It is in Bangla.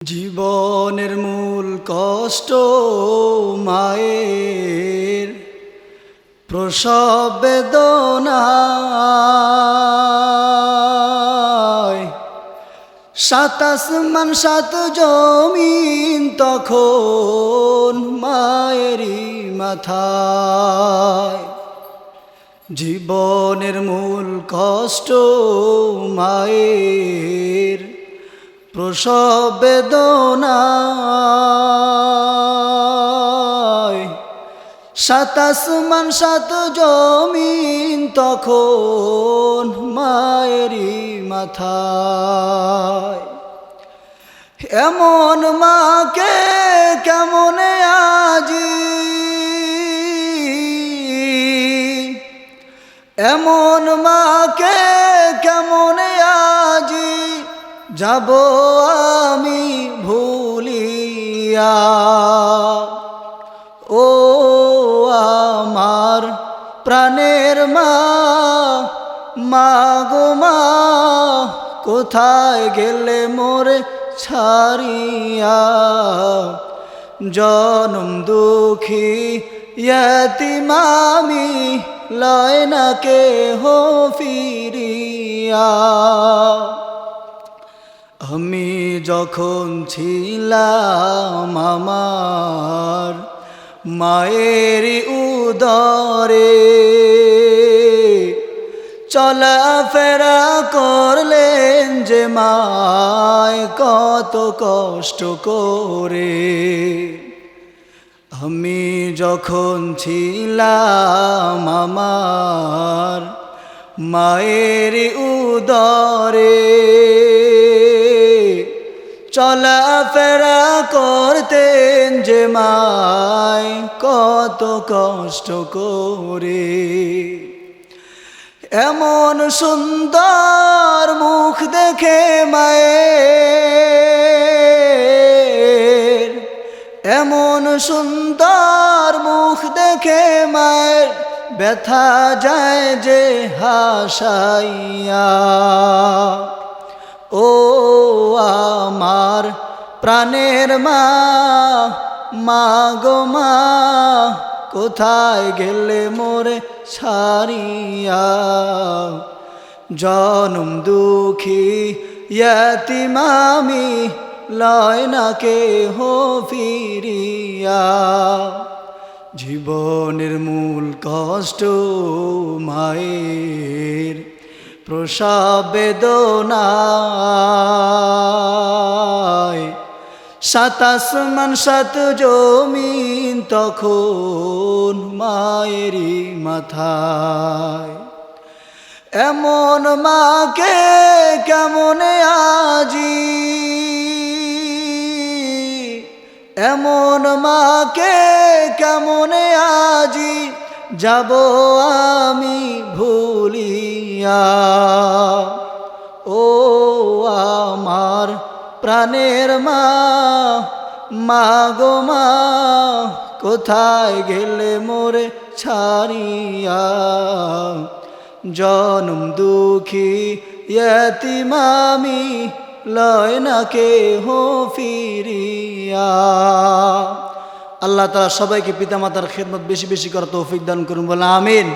জীবনের মূল কষ্ট মায়ের প্রসব বেদনায়, সাত আসমান সাত জমিন তখন মায়েরই মাথায়। জীবনের মূল কষ্ট মায়ের প্রসব বেদনায়, সাত আসমান সাত জমিন তখন মায়েরই মাথায়। এমন মাকে কেমনে আজি, এমন মাকে কেমনে আজি যাব আমি ভুলিয়া। ও আমার প্রাণের মা, মা গো মা, কোথায় গেলে মোরে ছাড়িয়া। জনম দুঃখী ইয়তীম আমি, লয় না কেহ ফিরিয়া। আমি যখন ছিলাম আমার মায়ের উদরে, চলাফেরা করলেন যে মায় কত কষ্ট করে। আমি যখন ছিলাম আমার মায়ের উদরে, চলাফেরা করতেন যে মায় কত কষ্ট করে। এমন সুন্দর মুখ দেখে মায়ের, এমন সুন্দর মুখ দেখে মায়ের ব্যথা যায় যে হাসাইয়া। ও আমার প্রাণের মা, মা গো মা, কোথায় গেলে মোরে ছাড়িয়া। জনম দুঃখী ইয়তীম আমি, লয় না কেহ ফিরিয়া। জীবনের মূল কষ্ট মায়ের প্রসব বেদনায়, সাত আসমান সাত জমিন তখন মায়েরই মাথায়। এমন মাকে কেমনে আজি, এমন মাকে কেমনে আজি যাব আমি ভুলিয়া। ও আমার প্রাণের মা, মা গো মা, কোথায় গেলে মোরে ছাড়িয়া। জনম দুঃখী ইয়তীম আমি, লয় না কেহ ফিরিয়া। আল্লাহ তাআলা সবাইকে পিতামাতার খেদমত বেশি বেশি করার তৌফিক দান করুন, বলে আমিন।